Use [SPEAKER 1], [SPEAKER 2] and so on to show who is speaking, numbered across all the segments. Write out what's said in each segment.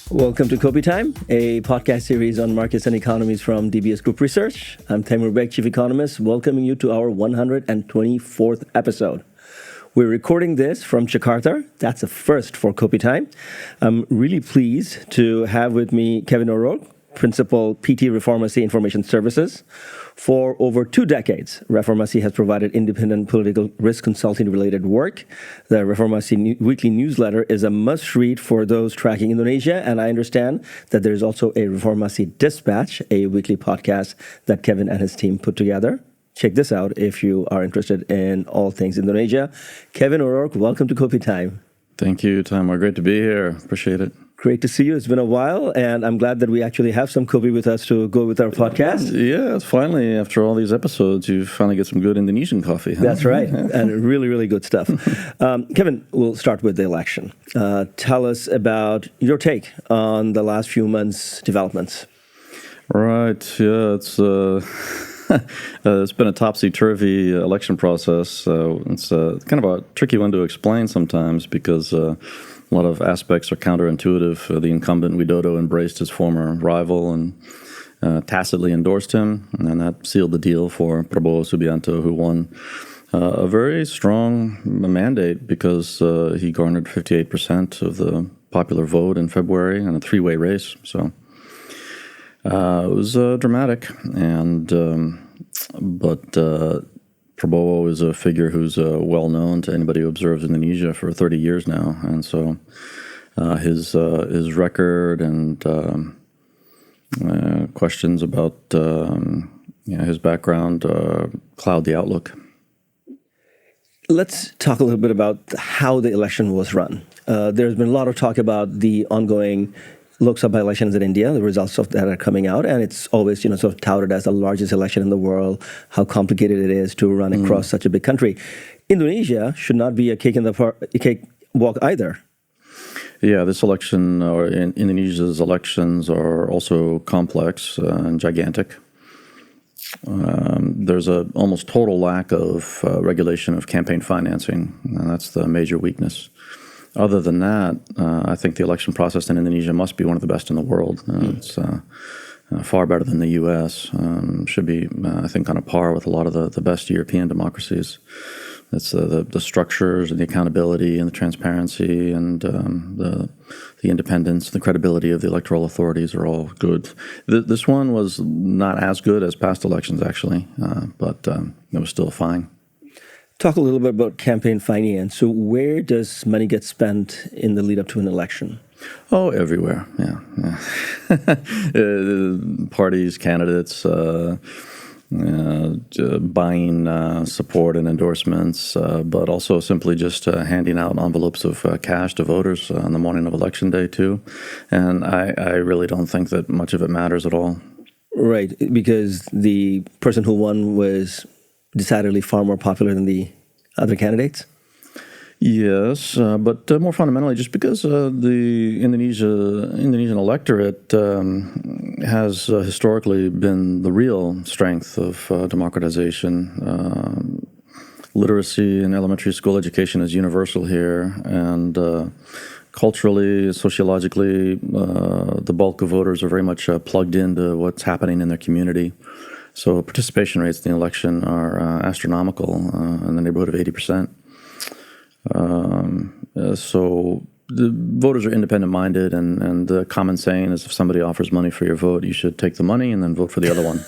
[SPEAKER 1] Welcome to Kopi Time, a podcast series on markets and economies from DBS Group Research. I'm Taimur Beg, Chief Economist, welcoming you to our 124th episode. We're recording this from Jakarta. That's a first for Kopi Time. I'm really pleased to have with me Kevin O'Rourke, Principal PT Reformasi Information Services. For over 2 decades, Reformasi has provided independent political risk consulting-related work. The Reformasi weekly newsletter is a must-read for those tracking Indonesia, and I understand that there is also a Reformasi Dispatch, a weekly podcast that Kevin and his team put together. Check this out if you are interested in all things Indonesia. Kevin O'Rourke, welcome to Kopi Time.
[SPEAKER 2] Thank you, Taimur. Great to be here. Appreciate it.
[SPEAKER 1] Great to see you. It's been a while, and I'm glad that we actually have some Kopi with us to go with our podcast.
[SPEAKER 2] Yeah, finally, after all these episodes, you finally get some good Indonesian coffee. Huh?
[SPEAKER 1] That's right, and really, really good stuff. Kevin, we'll start with the election. Tell us about your take on the last few months' developments.
[SPEAKER 2] Right, yeah, it's been a topsy-turvy election process. It's kind of a tricky one to explain sometimes because a lot of aspects are counterintuitive. The incumbent Widodo embraced his former rival and tacitly endorsed him, and that sealed the deal for Prabowo Subianto, who won a very strong mandate because he garnered 58% of the popular vote in February in a 3-way race. So it was dramatic, but Prabowo is a figure who's well known to anybody who observes Indonesia for 30 years now, and so his record and questions about his background cloud the outlook.
[SPEAKER 1] Let's talk a little bit about how the election was run. There's been a lot of talk about the ongoing Lok Sabha elections in India, the results of that are coming out, and it's always, sort of touted as the largest election in the world, how complicated it is to run across such a big country. Indonesia should not be a cakewalk either.
[SPEAKER 2] Yeah, this election, or in Indonesia's elections, are also complex and gigantic. There's a almost total lack of regulation of campaign financing, and that's the major weakness. Other than that, I think the election process in Indonesia must be one of the best in the world. It's far better than the U.S. Should be, I think, on a par with a lot of the best European democracies. It's the structures and the accountability and the transparency and the independence, the credibility of the electoral authorities are all good. This one was not as good as past elections, actually, but it was still fine.
[SPEAKER 1] Talk a little bit about campaign finance. So where does money get spent in the lead up to an election?
[SPEAKER 2] Oh, everywhere, yeah. Parties, candidates, buying support and endorsements, but also simply just handing out envelopes of cash to voters on the morning of Election Day, too. And I really don't think that much of it matters at all.
[SPEAKER 1] Right, because the person who won was decidedly far more popular than the other candidates?
[SPEAKER 2] Yes, but more fundamentally, just because the Indonesian electorate has historically been the real strength of democratization. Literacy and elementary school education is universal here, and culturally, sociologically, the bulk of voters are very much plugged into what's happening in their community. So participation rates in the election are astronomical, in the neighborhood of 80%. So the voters are independent-minded, and the common saying is if somebody offers money for your vote, you should take the money and then vote for the other one.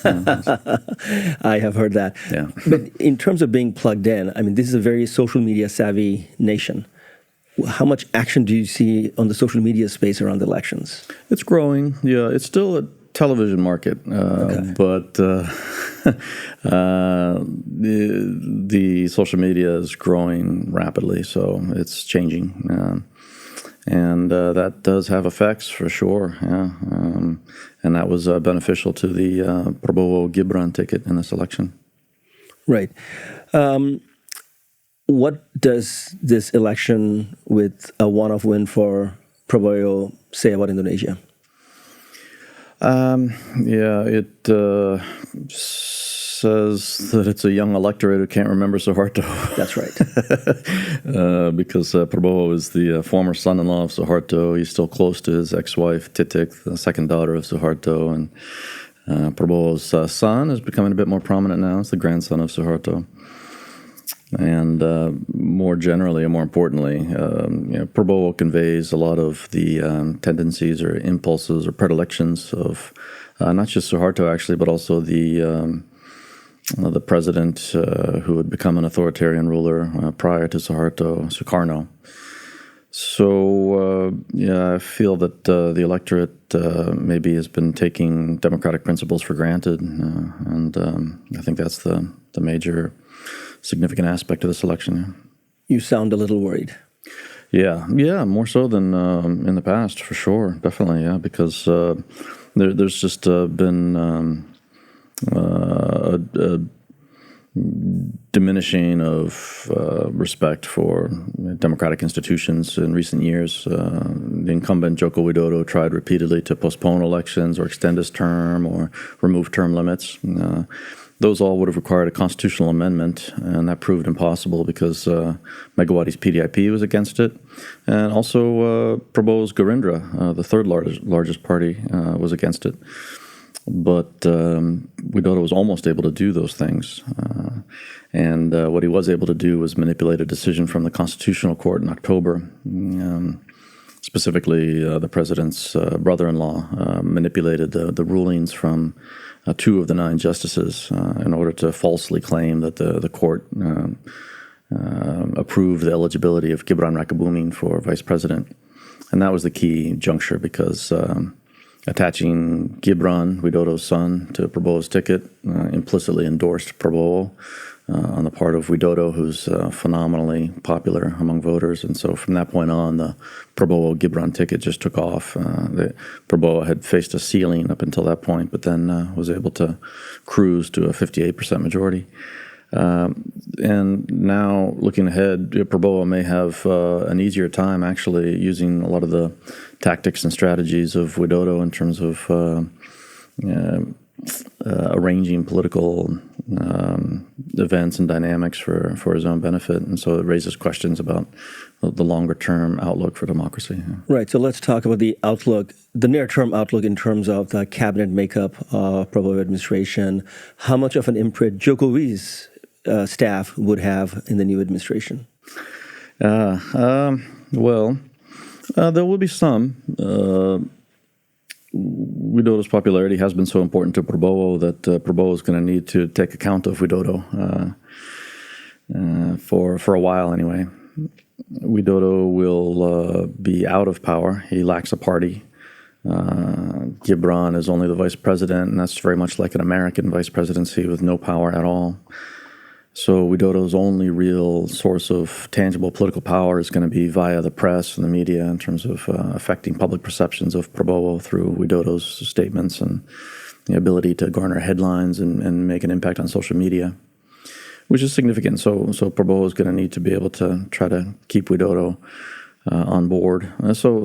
[SPEAKER 1] I have heard that.
[SPEAKER 2] Yeah.
[SPEAKER 1] But in terms of being plugged in, I mean, this is a very social media savvy nation. How much action do you see on the social media space around the elections?
[SPEAKER 2] It's growing. Yeah, it's still a television market, but the social media is growing rapidly, so it's changing, and that does have effects for sure. Yeah, and that was beneficial to the Prabowo Gibran ticket in this election.
[SPEAKER 1] Right. What does this election with a one-off win for Prabowo say about Indonesia?
[SPEAKER 2] It says that it's a young electorate who can't remember Suharto.
[SPEAKER 1] That's right.
[SPEAKER 2] Because Prabowo is the former son-in-law of Suharto. He's still close to his ex-wife, Titik, the second daughter of Suharto. And Prabowo's son is becoming a bit more prominent now. It's the grandson of Suharto. And more generally and more importantly, Prabowo conveys a lot of the tendencies or impulses or predilections of not just Suharto, actually, but also the president who had become an authoritarian ruler prior to Suharto, Sukarno. So, I feel that the electorate maybe has been taking democratic principles for granted, and I think that's the major significant aspect of this election.
[SPEAKER 1] You sound a little worried.
[SPEAKER 2] Yeah, more so than in the past, for sure, definitely, yeah, because there's just been a diminishing of respect for democratic institutions in recent years. The incumbent Joko Widodo tried repeatedly to postpone elections or extend his term or remove term limits. Those all would have required a constitutional amendment, and that proved impossible because Megawati's PDIP was against it. And also Prabowo's Gerindra, the third largest party, was against it. But Widodo was almost able to do those things. And what he was able to do was manipulate a decision from the Constitutional Court in October. Specifically, the president's brother-in-law manipulated the rulings from 2 of the 9 justices in order to falsely claim that the court approved the eligibility of Gibran Rakebuming for vice president. And that was the key juncture because attaching Gibran, Widodo's son, to Prabowo's ticket implicitly endorsed Prabowo on the part of Widodo, who's phenomenally popular among voters. And so from that point on, the Prabowo-Gibran ticket just took off. Prabowo had faced a ceiling up until that point, but then was able to cruise to a 58% majority. And now, looking ahead, Prabowo may have an easier time actually using a lot of the tactics and strategies of Widodo in terms of arranging political events and dynamics for his own benefit. And so it raises questions about the longer-term outlook for democracy.
[SPEAKER 1] Right. So let's talk about the outlook, the near-term outlook in terms of the cabinet makeup of Prabowo administration. How much of an imprint Jokowi's staff would have in the new administration? Well,
[SPEAKER 2] there will be some. Widodo's popularity has been so important to Prabowo that Prabowo is going to need to take account of Widodo for a while anyway. Widodo will be out of power. He lacks a party. Gibran is only the vice president, and that's very much like an American vice presidency with no power at all. So Widodo's only real source of tangible political power is going to be via the press and the media in terms of affecting public perceptions of Prabowo through Widodo's statements and the ability to garner headlines and make an impact on social media, which is significant. So Prabowo is going to need to be able to try to keep Widodo on board. So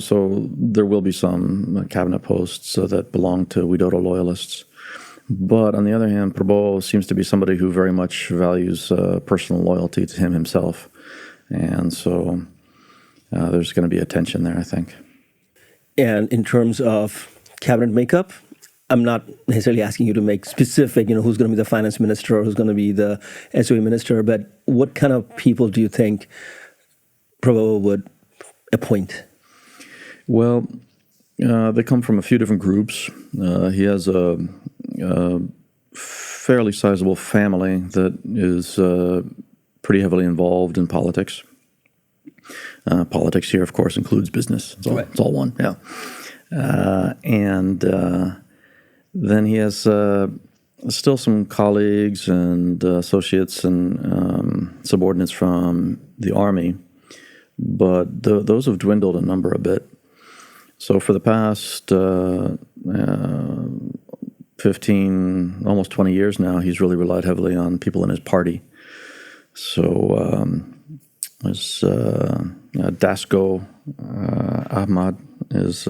[SPEAKER 2] there will be some cabinet posts that belong to Widodo loyalists. But on the other hand, Prabowo seems to be somebody who very much values personal loyalty to him himself. And so there's going to be a tension there, I think.
[SPEAKER 1] And in terms of cabinet makeup, I'm not necessarily asking you to make specific, who's going to be the finance minister or who's going to be the SOE minister, but what kind of people do you think Prabowo would appoint?
[SPEAKER 2] Well, they come from a few different groups. He has a fairly sizable family that is pretty heavily involved in politics. Politics here, of course, includes business. It's all one, yeah. And then he has still some colleagues and associates and subordinates from the army, but those have dwindled in number a bit. So for the past 15, almost 20 years now, he's really relied heavily on people in his party. So Dasko Ahmad is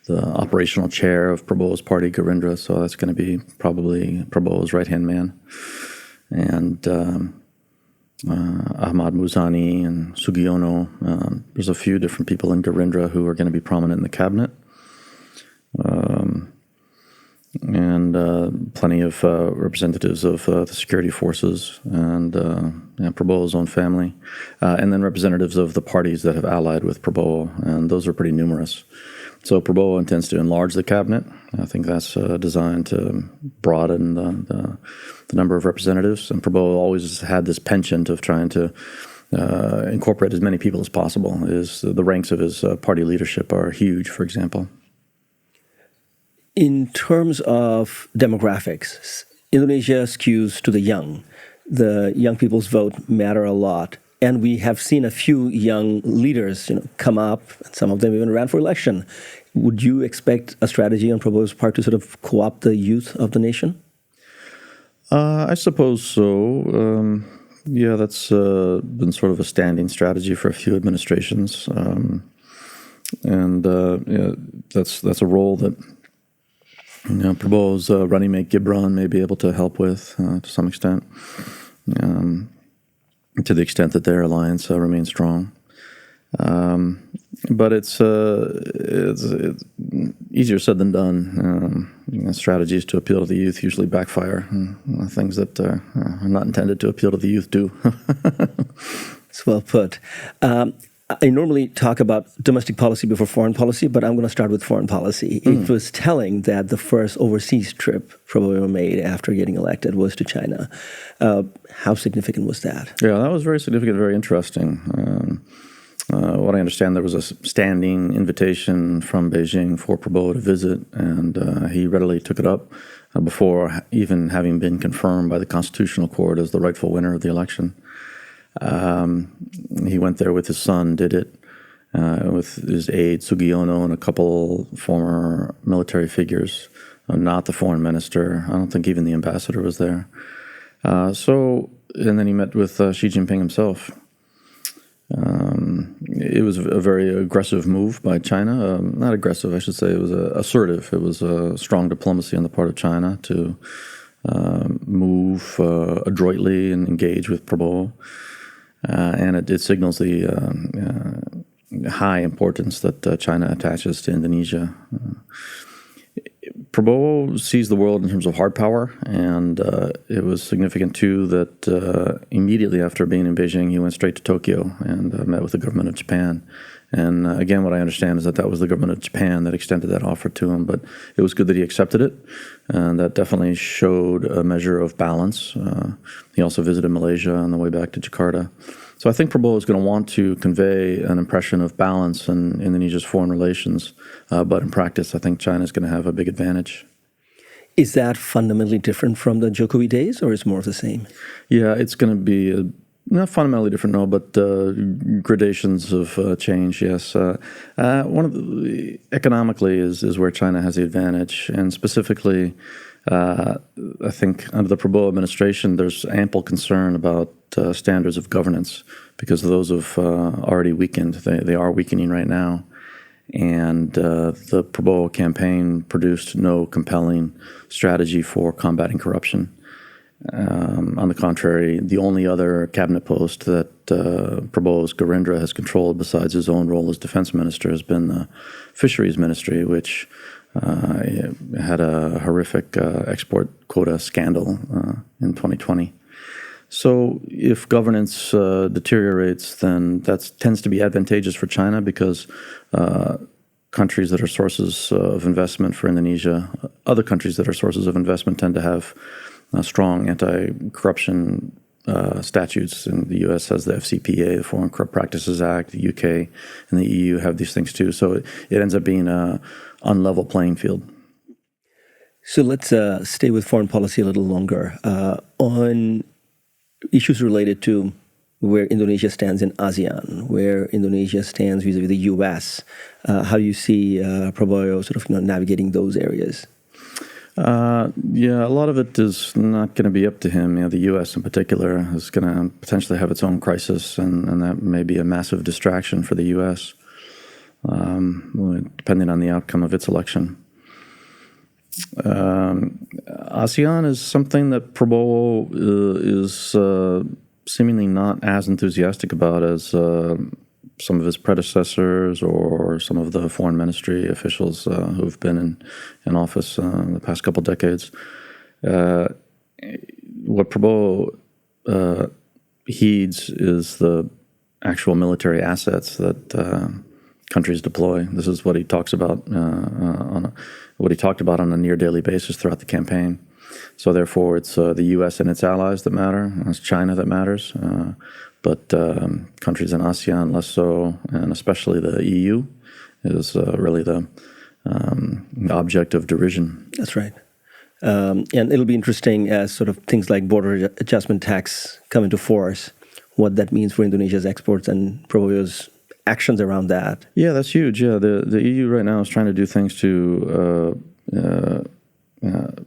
[SPEAKER 2] the operational chair of Prabowo's party, Gerindra, so that's going to be probably Prabowo's right-hand man. And Ahmad Muzani and Sugiono. There's a few different people in Gerindra who are going to be prominent in the cabinet. And plenty of representatives of the security forces and Prabowo's own family, and then representatives of the parties that have allied with Prabowo, and those are pretty numerous. So Prabowo intends to enlarge the cabinet. I think that's designed to broaden the number of representatives, and Prabowo always had this penchant of trying to incorporate as many people as possible. The ranks of his party leadership are huge, for example.
[SPEAKER 1] In terms of demographics, Indonesia skews to the young. The young people's vote matter a lot. And we have seen a few young leaders come up, and some of them even ran for election. Would you expect a strategy on Prabowo's part to sort of co-opt the youth of the nation?
[SPEAKER 2] I suppose so. Yeah, that's been sort of a standing strategy for a few administrations. That's a role that Prabowo's running mate Gibran may be able to help with to some extent, to the extent that their alliance remains strong. But it's easier said than done. Strategies to appeal to the youth usually backfire. Things that are not intended to appeal to the youth do.
[SPEAKER 1] It's well put. I normally talk about domestic policy before foreign policy, but I'm going to start with foreign policy. It was telling that the first overseas trip Prabowo made after getting elected was to China. How significant was that?
[SPEAKER 2] Yeah, that was very significant, very interesting. What I understand, there was a standing invitation from Beijing for Prabowo to visit, and he readily took it up before even having been confirmed by the Constitutional Court as the rightful winner of the election. He went there with his son, did it, with his aide, Sugiono, and a couple former military figures, not the foreign minister. I don't think even the ambassador was there. And then he met with Xi Jinping himself. It was a very aggressive move by China. Not aggressive, I should say. It was assertive. It was a strong diplomacy on the part of China to move adroitly and engage with Prabowo. And it signals the high importance that China attaches to Indonesia. Prabowo sees the world in terms of hard power, and it was significant, too, that immediately after being in Beijing, he went straight to Tokyo and met with the government of Japan. And again, what I understand is that was the government of Japan that extended that offer to him, but it was good that he accepted it, and that definitely showed a measure of balance. He also visited Malaysia on the way back to Jakarta. So I think Prabowo is going to want to convey an impression of balance in Indonesia's foreign relations, but in practice, I think China is going to have a big advantage.
[SPEAKER 1] Is that fundamentally different from the Jokowi days, or is more of the same?
[SPEAKER 2] Yeah, it's going to be not fundamentally different, no, but gradations of change, yes. One of the, economically is where China has the advantage, and specifically, I think under the Prabowo administration, there's ample concern about standards of governance because those have already weakened. They are weakening right now. And the Prabowo campaign produced no compelling strategy for combating corruption. On the contrary, the only other cabinet post that Prabowo's Gerindra has controlled besides his own role as defense minister has been the fisheries ministry, which had a horrific export quota scandal in 2020. So if governance deteriorates, then that tends to be advantageous for China because countries that are sources of investment for Indonesia, other countries that are sources of investment tend to have strong anti-corruption statutes. And the U.S. has the FCPA, the Foreign Corrupt Practices Act. The U.K. and the EU have these things too. So it ends up being an unlevel playing field.
[SPEAKER 1] So let's stay with foreign policy a little longer. On issues related to where Indonesia stands in ASEAN, where Indonesia stands vis-a-vis the U.S., how do you see Prabowo sort of navigating those areas?
[SPEAKER 2] Yeah, a lot of it is not going to be up to him. The U.S. in particular is going to potentially have its own crisis, and that may be a massive distraction for the U.S. depending on the outcome of its election. ASEAN is something that Prabowo is seemingly not as enthusiastic about as some of his predecessors or some of the foreign ministry officials who've been in office the past couple decades. What Prabowo heeds is the actual military assets that countries deploy. This is what he talks about what he talked about on a near daily basis throughout the campaign. So therefore, it's the U.S. and its allies that matter. It's China that matters. But countries in ASEAN less so, and especially the EU is really the object of derision.
[SPEAKER 1] That's right. And it'll be interesting as sort of things like border adjustment tax come into force, what that means for Indonesia's exports and Prabowo's actions around that.
[SPEAKER 2] Yeah, that's huge. Yeah, the EU right now is trying to do things to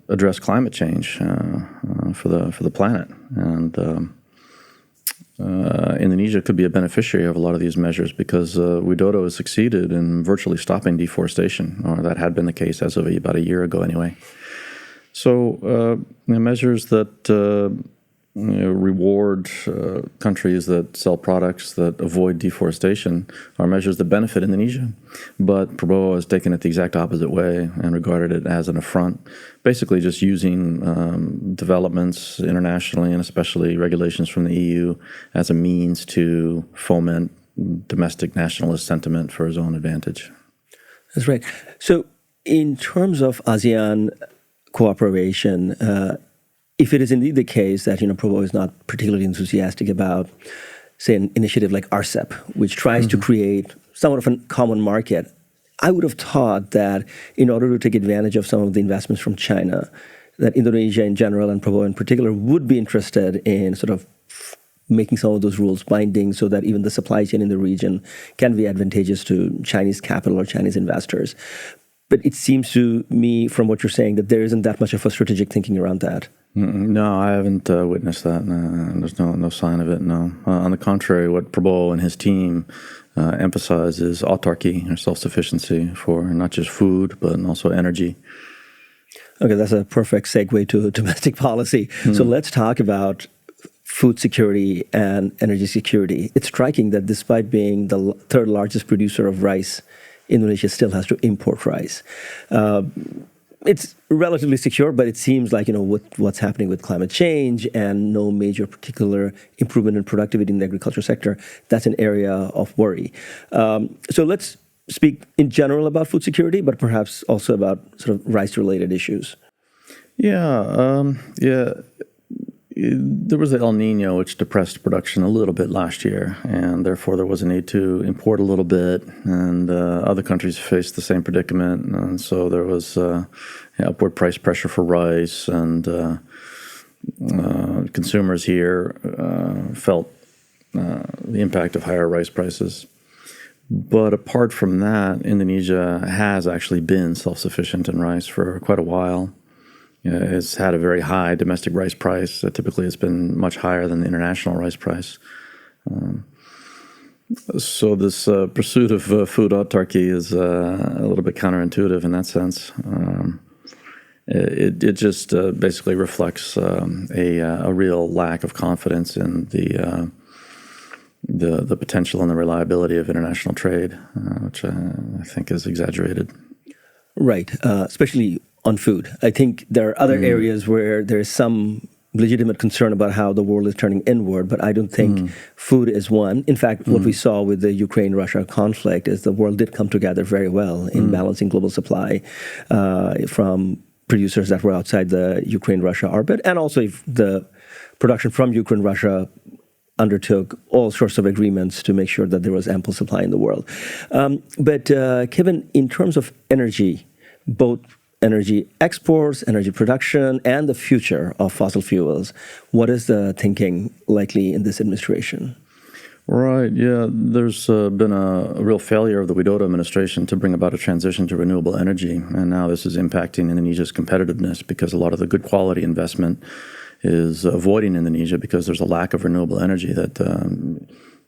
[SPEAKER 2] address climate change for the planet, and Indonesia could be a beneficiary of a lot of these measures because Widodo has succeeded in virtually stopping deforestation, or that had been the case as of about a year ago anyway. So measures that reward countries that sell products that avoid deforestation are measures that benefit Indonesia. But Prabowo has taken it the exact opposite way and regarded it as an affront, basically just using developments internationally and especially regulations from the EU as a means to foment domestic nationalist sentiment for his own advantage.
[SPEAKER 1] That's right. So in terms of ASEAN cooperation, if it is indeed the case that Prabowo is not particularly enthusiastic about, say, an initiative like RCEP, which tries to create somewhat of a common market, I would have thought that in order to take advantage of some of the investments from China, that Indonesia in general and Prabowo in particular would be interested in sort of making some of those rules binding so that even the supply chain in the region can be advantageous to Chinese capital or Chinese investors. But it seems to me, from what you're saying, that there isn't that much of a strategic thinking around that.
[SPEAKER 2] No, I haven't witnessed that. There's no sign of it, no. On the contrary, what Prabowo and his team emphasize is autarky, or self-sufficiency for not just food, but also energy.
[SPEAKER 1] Okay, that's a perfect segue to domestic policy. So let's talk about food security and energy security. It's striking that despite being the third largest producer of rice, Indonesia still has to import rice. It's relatively secure, but it seems like, with what's happening with climate change and no major particular improvement in productivity in the agriculture sector, that's an area of worry. So let's speak in general about food security, but perhaps also about sort of rice-related issues. There was the El Nino, which depressed production a little bit last year, and therefore there was a need to import a little bit, and other countries faced the same predicament, and so there was upward price pressure for rice, and consumers here felt the impact of higher rice prices. But apart from that, Indonesia has actually been self-sufficient in rice for quite a while. It's had a very high domestic rice price. Typically, it's been much higher than the international rice price. So this pursuit of food autarky is a little bit counterintuitive in that sense. It just basically reflects a real lack of confidence in the potential and the reliability of international trade, which I think is exaggerated. Right, especially on food. I think there are other areas where there is some legitimate concern about how the world is turning inward, but I don't think food is one. In fact, what we saw with the Ukraine-Russia conflict is the world did come together very well in balancing global supply from producers that were outside the Ukraine-Russia orbit, and also if the production from Ukraine-Russia undertook all sorts of agreements to make sure that there was ample supply in the world. But Kevin, in terms of energy, both energy exports, energy production, and the future of fossil fuels, what is the thinking likely in this administration?
[SPEAKER 2] Right, yeah. There's been a real failure of the Widodo administration to bring about a transition to renewable energy, and now this is impacting Indonesia's competitiveness because a lot of the good quality investment is avoiding Indonesia because there's a lack of renewable energy that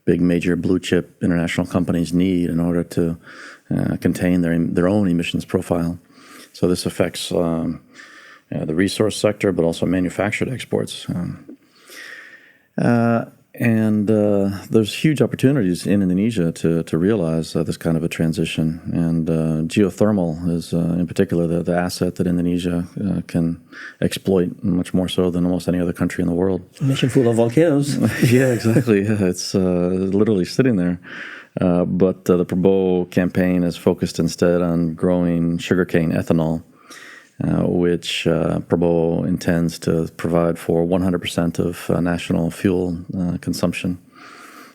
[SPEAKER 2] big major blue chip international companies need in order to contain their own emissions profile. So this affects the resource sector, but also manufactured exports. And there's huge opportunities in Indonesia to realize this kind of a transition. And geothermal is, in particular, the asset that Indonesia can exploit much more so than almost any other country in the world.
[SPEAKER 1] A nation full of volcanoes.
[SPEAKER 2] Yeah, exactly. Yeah, it's literally sitting there. But the Prabowo campaign is focused instead on growing sugarcane ethanol, which Prabowo intends to provide for 100% of national fuel consumption.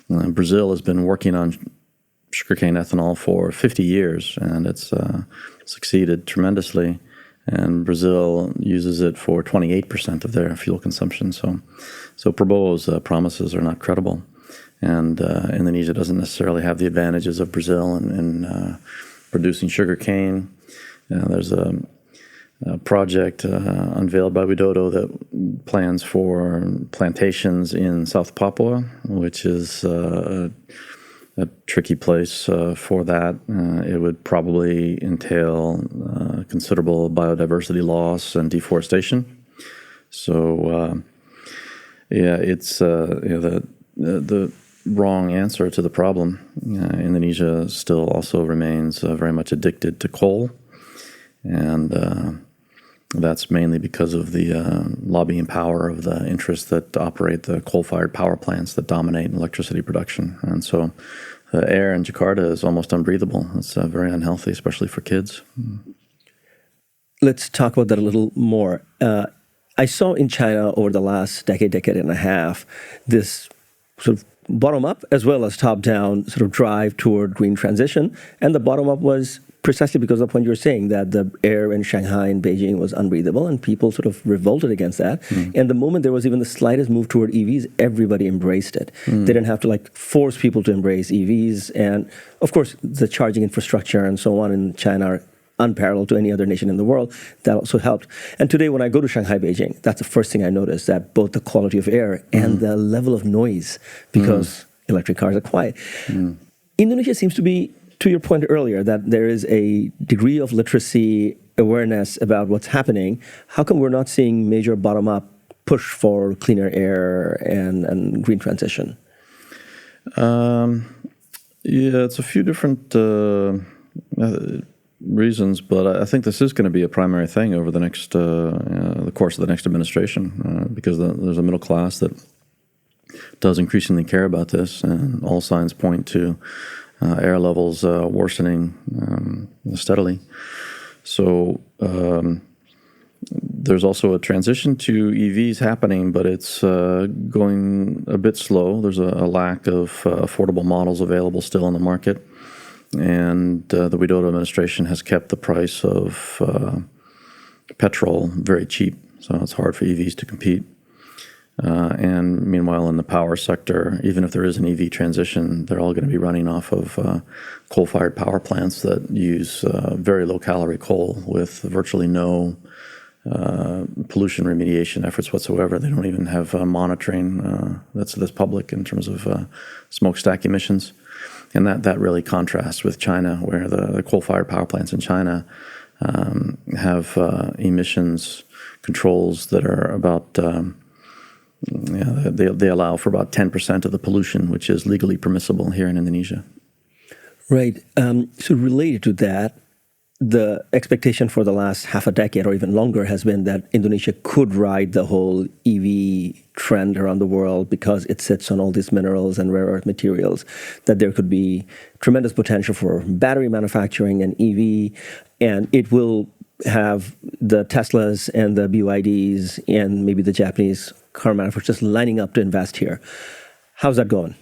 [SPEAKER 2] Brazil has been working on sugarcane ethanol for 50 years, and it's succeeded tremendously. And Brazil uses it for 28% of their fuel consumption. So Prabowo's promises are not credible. And Indonesia doesn't necessarily have the advantages of Brazil in producing sugarcane. There's a project unveiled by Widodo that plans for plantations in South Papua, which is a tricky place for that. It would probably entail considerable biodiversity loss and deforestation. So, it's the wrong answer to the problem. Indonesia still also remains very much addicted to coal, and that's mainly because of the lobbying power of the interests that operate the coal-fired power plants that dominate electricity production. And so the air in Jakarta is almost unbreathable. It's very unhealthy, especially for kids.
[SPEAKER 1] Let's talk about that a little more. I saw in China over the last decade and a half, this sort of bottom-up as well as top-down sort of drive toward green transition. And the bottom-up was precisely because of what you're saying, that the air in Shanghai and Beijing was unbreathable, and people sort of revolted against that. And the moment there was even the slightest move toward EVs, everybody embraced it. They didn't have to force people to embrace EVs. And of course, the charging infrastructure and so on in China are unparalleled to any other nation in the world. That also helped. And today, when I go to Shanghai, Beijing, that's the first thing I notice, that both the quality of air and the level of noise, because electric cars are quiet. Indonesia seems to be, to your point earlier, that there is a degree of literacy, awareness about what's happening. How come we're not seeing major bottom-up push for cleaner air and green transition?
[SPEAKER 2] It's a few different reasons, but I think this is going to be a primary thing over the next the course of the next administration, because there's a middle class that does increasingly care about this, and all signs point to air levels worsening steadily. So there's also a transition to EVs happening, but it's going a bit slow. There's a lack of affordable models available still on the market. And the Widodo administration has kept the price of petrol very cheap, so it's hard for EVs to compete. And meanwhile, in the power sector, even if there is an EV transition, they're all going to be running off of coal-fired power plants that use very low-calorie coal with virtually no pollution remediation efforts whatsoever. They don't even have monitoring that's public in terms of smokestack emissions. And that really contrasts with China, where the coal-fired power plants in China have emissions controls that are about they allow for about 10% of the pollution, which is legally permissible here in Indonesia.
[SPEAKER 1] Right. So related to that, the expectation for the last half a decade or even longer has been that Indonesia could ride the whole EV trend around the world because it sits on all these minerals and rare earth materials, that there could be tremendous potential for battery manufacturing and EV, and it will have the Teslas and the BYDs and maybe the Japanese car manufacturers lining up to invest here. How's that going?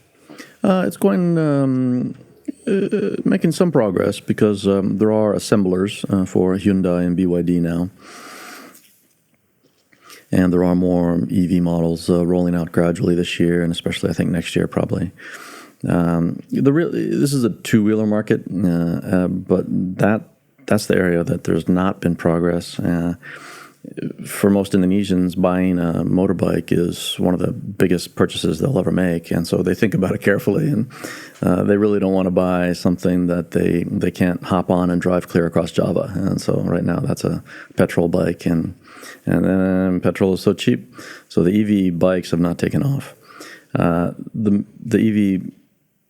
[SPEAKER 2] It's going... making some progress because there are assemblers for Hyundai and BYD now. And there are more EV models rolling out gradually this year, and especially I think next year probably. This is a two-wheeler market, but that's the area that there's not been progress. for most Indonesians, buying a motorbike is one of the biggest purchases they'll ever make, and so they think about it carefully, and they really don't want to buy something that they can't hop on and drive clear across Java. And so right now that's a petrol bike, and then petrol is so cheap, so the EV bikes have not taken off. The EV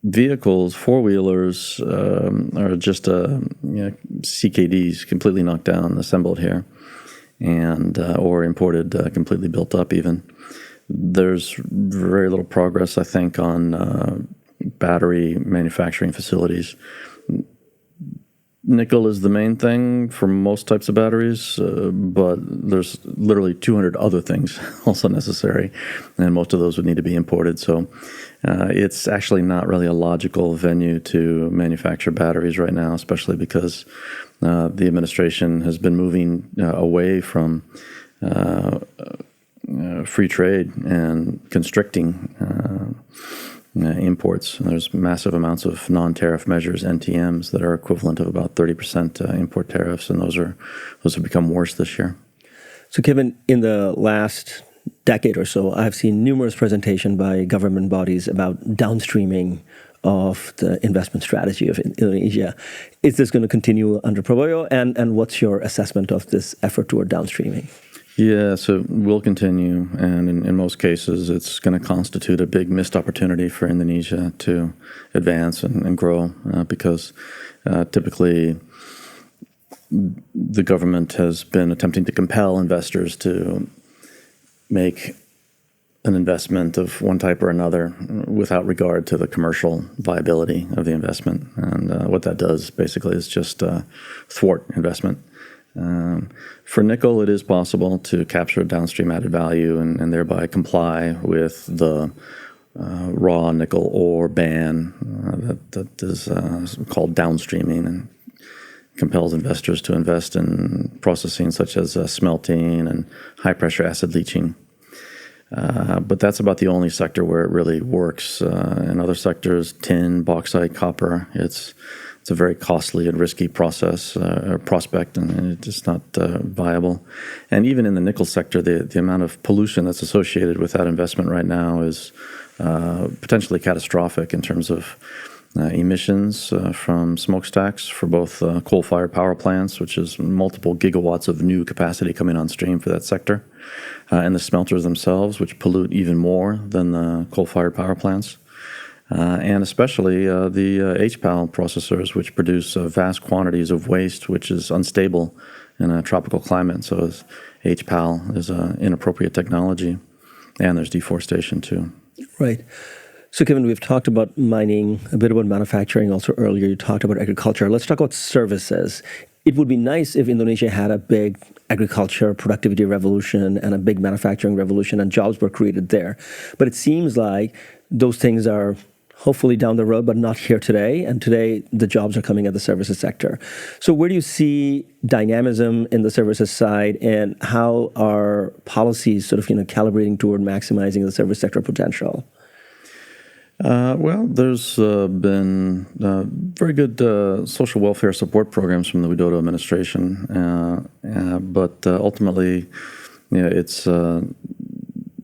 [SPEAKER 2] vehicles, four-wheelers, are just CKDs, completely knocked down, assembled here, and or imported, completely built up even. There's very little progress, I think, on battery manufacturing facilities. Nickel is the main thing for most types of batteries, but there's literally 200 other things also necessary, and most of those would need to be imported. So it's actually not really a logical venue to manufacture batteries right now, especially because the administration has been moving away from free trade and constricting imports. There's massive amounts of non-tariff measures, NTMs, that are equivalent of about 30% import tariffs, and those have become worse this year.
[SPEAKER 1] So, Kevin, in the last decade or so, I've seen numerous presentations by government bodies about downstreaming of the investment strategy of Indonesia. Is this going to continue under Prabowo, and what's your assessment of this effort toward downstreaming?
[SPEAKER 2] Yeah, so we'll continue, and in most cases, it's going to constitute a big missed opportunity for Indonesia to advance and grow, because typically the government has been attempting to compel investors to make an investment of one type or another without regard to the commercial viability of the investment. And what that does basically is just thwart investment. For nickel, it is possible to capture downstream added value and thereby comply with the raw nickel ore ban that is called downstreaming, and compels investors to invest in processing such as smelting and high-pressure acid leaching. But that's about the only sector where it really works. In other sectors, tin, bauxite, copper, it's a very costly and risky process or prospect, and it's just not viable. And even in the nickel sector, the amount of pollution that's associated with that investment right now is potentially catastrophic in terms of emissions from smokestacks for both coal-fired power plants, which is multiple gigawatts of new capacity coming on stream for that sector, and the smelters themselves, which pollute even more than the coal-fired power plants. And especially the HPAL processors, which produce vast quantities of waste, which is unstable in a tropical climate. So HPAL is an inappropriate technology, and there's deforestation too.
[SPEAKER 1] Right. So, Kevin, we've talked about mining, a bit about manufacturing also earlier. You talked about agriculture. Let's talk about services. It would be nice if Indonesia had a big agriculture productivity revolution and a big manufacturing revolution, and jobs were created there. But it seems like those things are hopefully down the road, but not here today. And today, the jobs are coming at the services sector. So where do you see dynamism in the services side, and how are policies sort of calibrating toward maximizing the service sector potential?
[SPEAKER 2] Well, there's been very good social welfare support programs from the Widodo administration, but ultimately, it's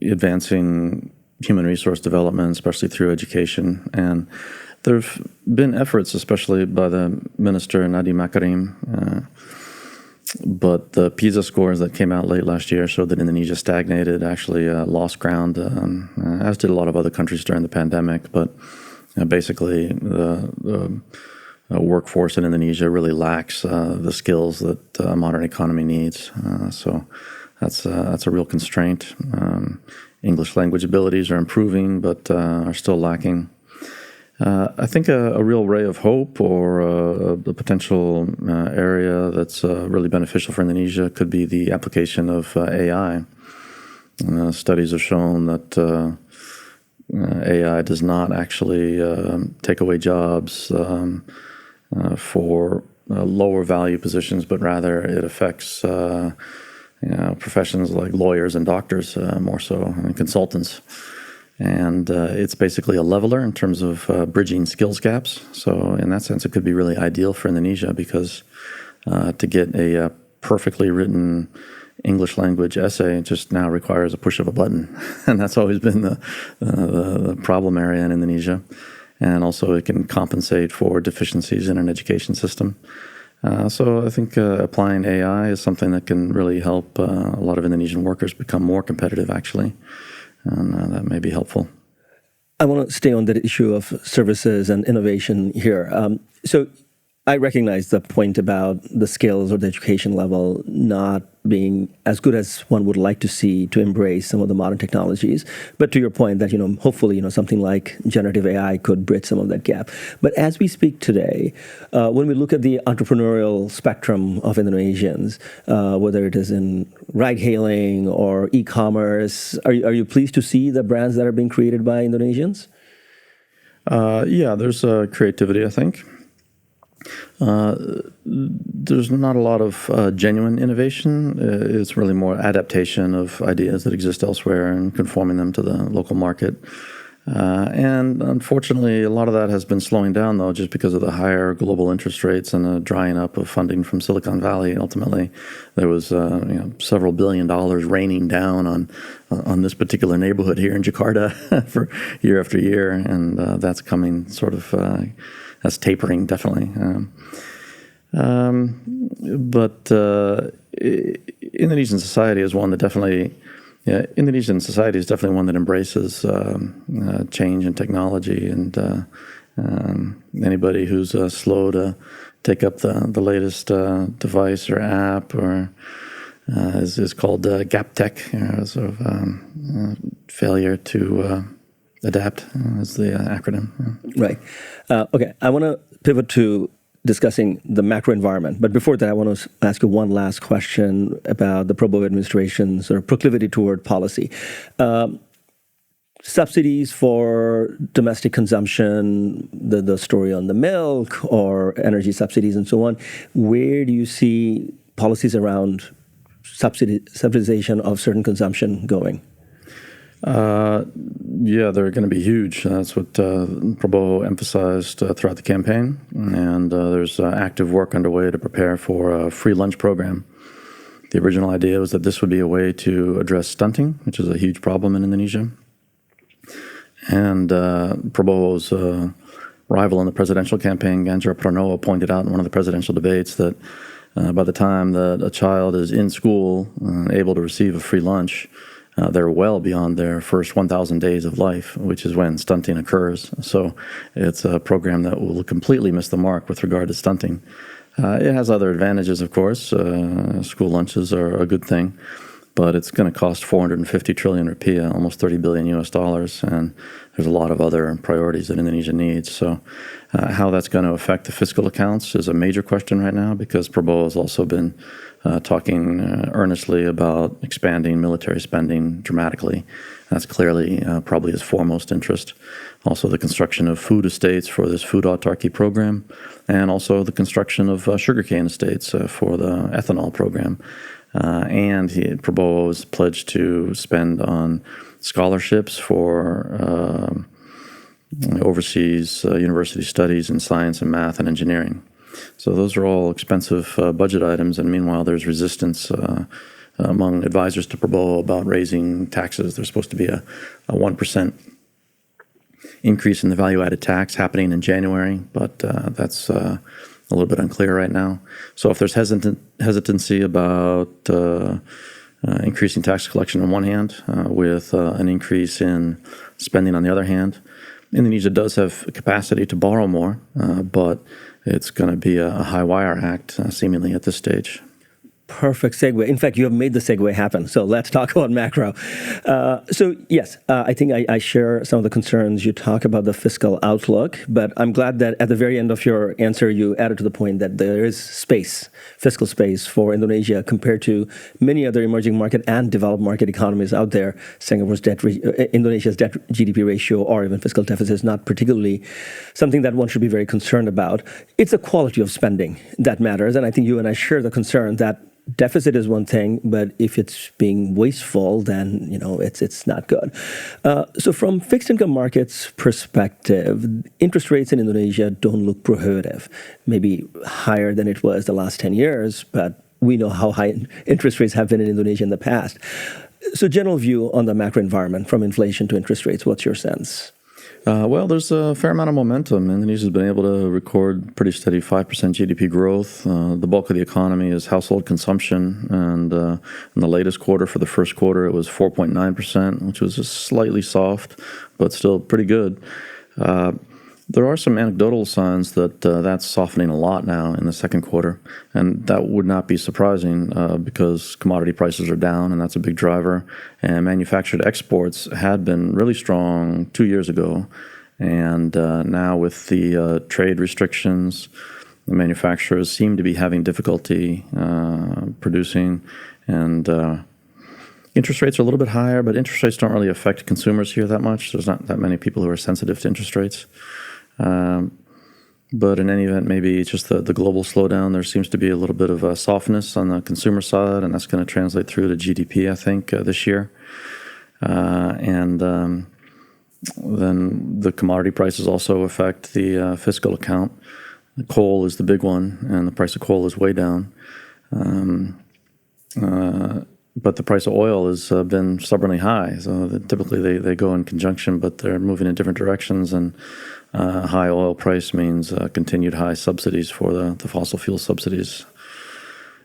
[SPEAKER 2] advancing human resource development, especially through education. And there have been efforts, especially by the minister, Nadiem Makarim, but the PISA scores that came out late last year showed that Indonesia stagnated, actually lost ground, as did a lot of other countries during the pandemic. But basically, the workforce in Indonesia really lacks the skills that a modern economy needs. So that's a real constraint. English language abilities are improving, but are still lacking. I think a real ray of hope, or a potential area that's really beneficial for Indonesia, could be the application of AI. Studies have shown that AI does not actually take away jobs for lower value positions, but rather it affects professions like lawyers and doctors more so, and consultants. And it's basically a leveler in terms of bridging skills gaps. So in that sense, it could be really ideal for Indonesia, because to get a perfectly written English language essay just now requires a push of a button. And that's always been the problem area in Indonesia. And also it can compensate for deficiencies in an education system. So I think applying AI is something that can really help a lot of Indonesian workers become more competitive, actually. And that may be helpful.
[SPEAKER 1] I want to stay on the issue of services and innovation here. So I recognize the point about the skills or the education level not being as good as one would like to see to embrace some of the modern technologies. But to your point that, hopefully, something like generative AI could bridge some of that gap. But as we speak today, when we look at the entrepreneurial spectrum of Indonesians, whether it is in ride-hailing or e-commerce, are you pleased to see the brands that are being created by Indonesians?
[SPEAKER 2] Yeah, there's creativity, I think. There's not a lot of genuine innovation. It's really more adaptation of ideas that exist elsewhere and conforming them to the local market. And unfortunately, a lot of that has been slowing down, though, just because of the higher global interest rates and the drying up of funding from Silicon Valley. Ultimately, there was several $1 billion raining down on this particular neighborhood here in Jakarta for year after year, and that's coming sort of that's tapering, definitely. But Indonesian society is one that definitely. Yeah, Indonesian society is definitely one that embraces change and technology, and anybody who's slow to take up the latest device or app or is called gaptech, sort of failure to adapt is the acronym.
[SPEAKER 1] Yeah. Right. Okay, I want to pivot to discussing the macro environment. But before that, I want to ask you one last question about the Prabowo administration's sort of proclivity toward policy. Subsidies for domestic consumption, the story on the milk or energy subsidies and so on. Where do you see policies around subsidization of certain consumption going?
[SPEAKER 2] Yeah, they're going to be huge. That's what Prabowo emphasized throughout the campaign. And there's active work underway to prepare for a free lunch program. The original idea was that this would be a way to address stunting, which is a huge problem in Indonesia. And Prabowo's rival in the presidential campaign, Ganjar Pranowo, pointed out in one of the presidential debates that by the time that a child is in school, able to receive a free lunch, they're well beyond their first 1,000 days of life, which is when stunting occurs. So it's a program that will completely miss the mark with regard to stunting. It has other advantages, of course. School lunches are a good thing, but it's going to cost 450 trillion rupiah, almost $30 billion US dollars, and there's a lot of other priorities that Indonesia needs. So how that's going to affect the fiscal accounts is a major question right now, because Prabowo has also been talking earnestly about expanding military spending dramatically. That's clearly probably his foremost interest. Also the construction of food estates for this food autarky program, and also the construction of sugarcane estates for the ethanol program. And Prabowo has pledged to spend on scholarships for overseas university studies in science and math and engineering. So those are all expensive budget items, and meanwhile there's resistance among advisors to Prabowo about raising taxes. There's supposed to be a 1% increase in the value-added tax happening in January, but that's a little bit unclear right now. So if there's hesitancy about increasing tax collection on one hand with an increase in spending on the other hand, Indonesia does have capacity to borrow more, but it's going to be a high-wire act, seemingly, at this stage.
[SPEAKER 1] Perfect segue. In fact, you have made the segue happen. So let's talk about macro. So yes, I think I share some of the concerns. You talk about the fiscal outlook, but I'm glad that at the very end of your answer, you added to the point that there is space, fiscal space for Indonesia compared to many other emerging market and developed market economies out there. Singapore's Indonesia's debt GDP ratio or even fiscal deficit is not particularly something that one should be very concerned about. It's the quality of spending that matters. And I think you and I share the concern that deficit is one thing, but if it's being wasteful, then it's not good. So from fixed income markets perspective, interest rates in Indonesia don't look prohibitive. Maybe higher than it was the last 10 years, but we know how high interest rates have been in Indonesia in the past. So general view on the macro environment from inflation to interest rates, what's your sense?
[SPEAKER 2] Well, there's a fair amount of momentum. Indonesia's been able to record pretty steady 5% GDP growth. The bulk of the economy is household consumption, and in the latest quarter, for the first quarter, it was 4.9%, which was just slightly soft, but still pretty good. There are some anecdotal signs that that's softening a lot now in the second quarter, and that would not be surprising because commodity prices are down, and that's a big driver. And manufactured exports had been really strong 2 years ago, and now with the trade restrictions, the manufacturers seem to be having difficulty producing, and interest rates are a little bit higher, but interest rates don't really affect consumers here that much. There's not that many people who are sensitive to interest rates. But in any event, maybe it's just the global slowdown. There seems to be a little bit of a softness on the consumer side, and that's going to translate through to GDP, I think, this year. And then the commodity prices also affect the fiscal account. Coal is the big one, and the price of coal is way down. But the price of oil has been stubbornly high. So typically they go in conjunction, but they're moving in different directions. And high oil price means continued high subsidies for the fossil fuel subsidies.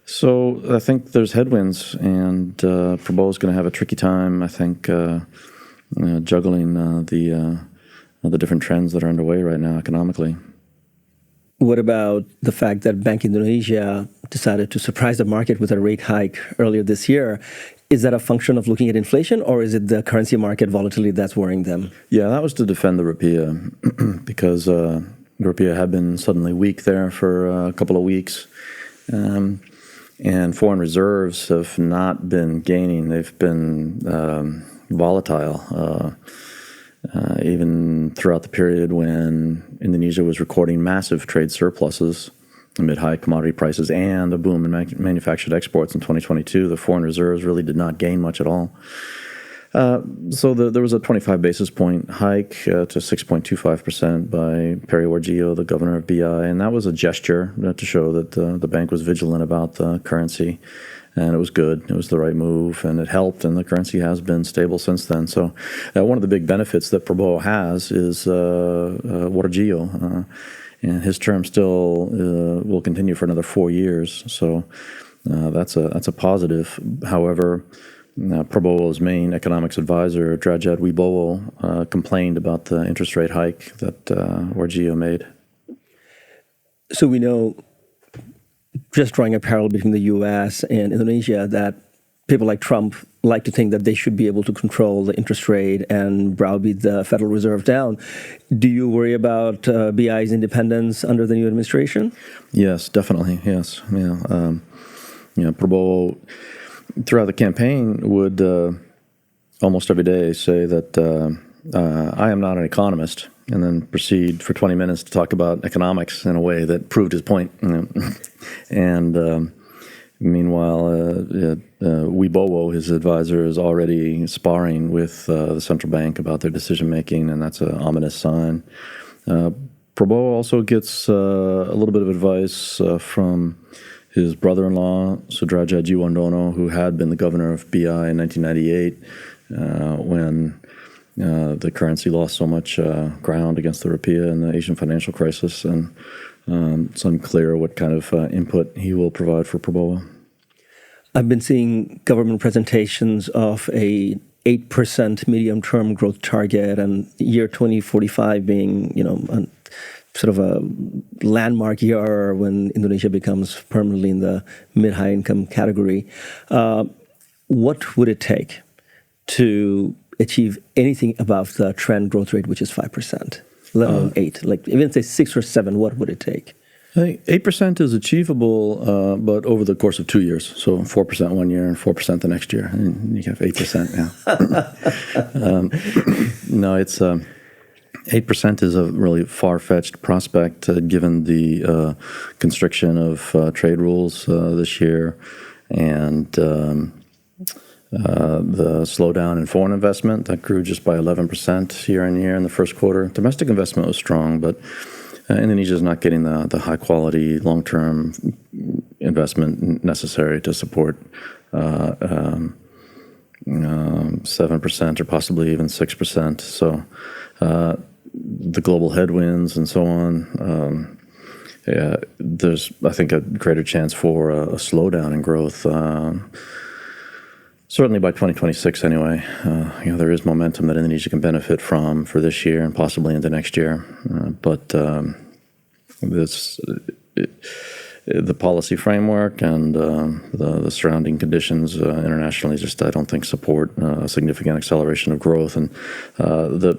[SPEAKER 2] So I think there's headwinds, and Prabowo is going to have a tricky time, I think, juggling the different trends that are underway right now economically.
[SPEAKER 1] What about the fact that Bank Indonesia decided to surprise the market with a rate hike earlier this year? Is that a function of looking at inflation, or is it the currency market volatility that's worrying them?
[SPEAKER 2] Yeah, that was to defend the rupiah because the rupiah had been suddenly weak there for a couple of weeks. And foreign reserves have not been gaining. They've been volatile. Even throughout the period when Indonesia was recording massive trade surpluses amid high commodity prices and a boom in manufactured exports in 2022, the foreign reserves really did not gain much at all. So there was a 25 basis point hike to 6.25% by Peri Warjio, the governor of BI, and that was a gesture to show that the bank was vigilant about the currency. And it was good. It was the right move, and it helped, and the currency has been stable since then. So one of the big benefits that Prabowo has is Warjio, and his term still will continue for another 4 years. So that's a positive. However, Prabowo's main economics advisor, Derajat Wibowo, complained about the interest rate hike that Warjio made.
[SPEAKER 1] So we know, just drawing a parallel between the U.S. and Indonesia, that people like Trump like to think that they should be able to control the interest rate and browbeat the Federal Reserve down. Do you worry about BI's independence under the new administration?
[SPEAKER 2] Yes, definitely. Yes. Yeah. Prabowo, throughout the campaign, would almost every day say that I am not an economist, and then proceed for 20 minutes to talk about economics in a way that proved his point. And meanwhile, Wibowo, his advisor, is already sparring with the central bank about their decision-making, and that's an ominous sign. Prabowo also gets a little bit of advice from his brother-in-law, Sudrajat Jiwandono, who had been the governor of BI in 1998 when the currency lost so much ground against the rupiah in the Asian financial crisis, and it's unclear what kind of input he will provide for Prabowo.
[SPEAKER 1] I've been seeing government presentations of a 8% medium-term growth target, and year 2045 being, sort of a landmark year when Indonesia becomes permanently in the mid-high income category. What would it take to achieve anything above the trend growth rate, which is 5%, let alone 8? Like, even say 6 or 7, what would it take?
[SPEAKER 2] I think 8% is achievable, but over the course of 2 years. So 4% one year and 4% the next year. And you have 8% now. No, it's 8% is a really far-fetched prospect given the constriction of trade rules this year and the slowdown in foreign investment that grew just by 11% year on year in the first quarter. Domestic investment was strong, but Indonesia is not getting the high quality long term investment necessary to support 7% or possibly even 6%. So the global headwinds and so on. There's, I think, a greater chance for a slowdown in growth. Certainly by 2026, anyway. There is momentum that Indonesia can benefit from for this year and possibly into next year. But the policy framework and the surrounding conditions internationally just, I don't think, support a significant acceleration of growth. And the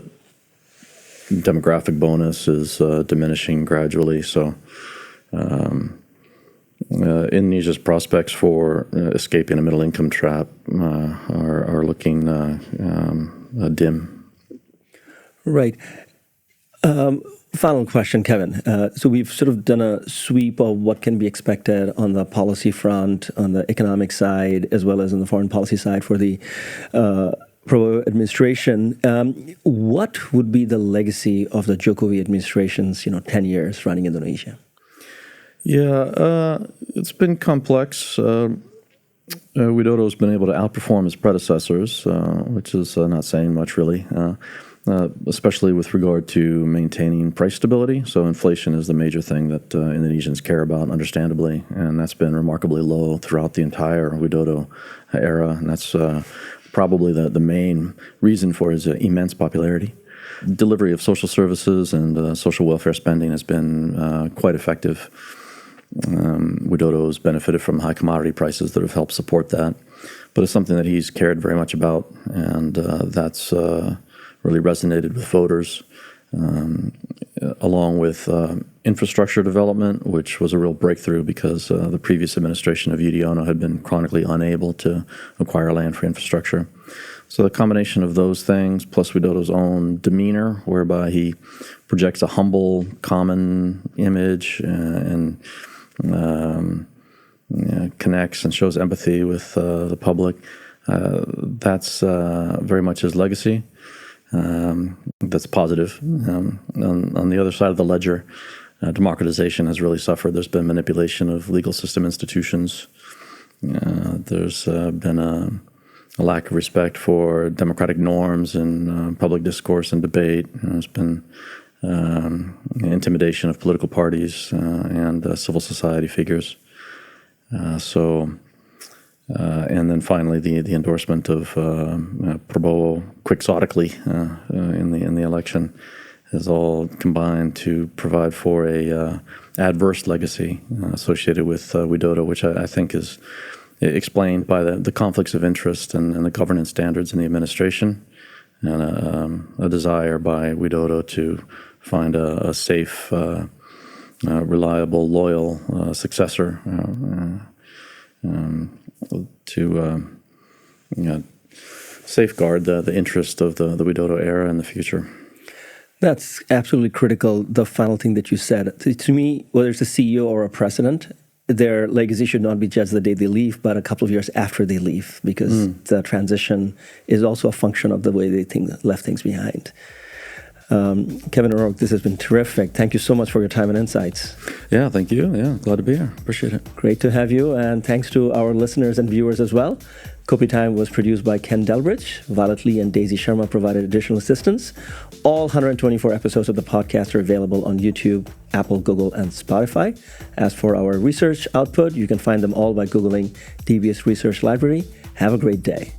[SPEAKER 2] demographic bonus is diminishing gradually. So Indonesia's prospects for escaping a middle-income trap are looking dim.
[SPEAKER 1] Right. Final question, Kevin. So we've sort of done a sweep of what can be expected on the policy front, on the economic side, as well as on the foreign policy side for the Prabowo administration. What would be the legacy of the Jokowi administration's 10 years running Indonesia?
[SPEAKER 2] Yeah, it's been complex. Widodo's been able to outperform his predecessors, which is not saying much, really, especially with regard to maintaining price stability. So inflation is the major thing that Indonesians care about, understandably, and that's been remarkably low throughout the entire Widodo era, and that's probably the main reason for his immense popularity. Delivery of social services and social welfare spending has been quite effective. Widodo has benefited from high commodity prices that have helped support that, but it's something that he's cared very much about, and that's really resonated with voters, along with infrastructure development, which was a real breakthrough because the previous administration of Widodo had been chronically unable to acquire land for infrastructure. So the combination of those things, plus Widodo's own demeanor, whereby he projects a humble, common image and connects and shows empathy with the public, that's very much his legacy. That's positive. On the other side of the ledger, democratization has really suffered. There's been manipulation of legal system institutions. There's been a lack of respect for democratic norms in public discourse and debate. There's been intimidation of political parties and civil society figures. And then finally, the endorsement of Prabowo quixotically in the election has all combined to provide for a adverse legacy associated with Widodo, which I think is explained by the conflicts of interest and the governance standards in the administration, and a desire by Widodo to find a safe, reliable, loyal successor to safeguard the interest of the Widodo era in the future.
[SPEAKER 1] That's absolutely critical, the final thing that you said. To me, whether it's a CEO or a president, their legacy should not be judged the day they leave, but a couple of years after they leave, because the transition is also a function of the way they left things behind. Kevin O'Rourke, this has been terrific. Thank you so much for your time and insights.
[SPEAKER 2] Yeah, thank you. Yeah, glad to be here. Appreciate it.
[SPEAKER 1] Great to have you, and thanks to our listeners and viewers as well. Kopi Time was produced by Ken Delbridge. Violet Lee and Daisy Sharma provided additional assistance. All 124 episodes of the podcast are available on YouTube, Apple, Google, and Spotify. As for our research output, you can find them all by Googling DBS Research Library. Have a great day.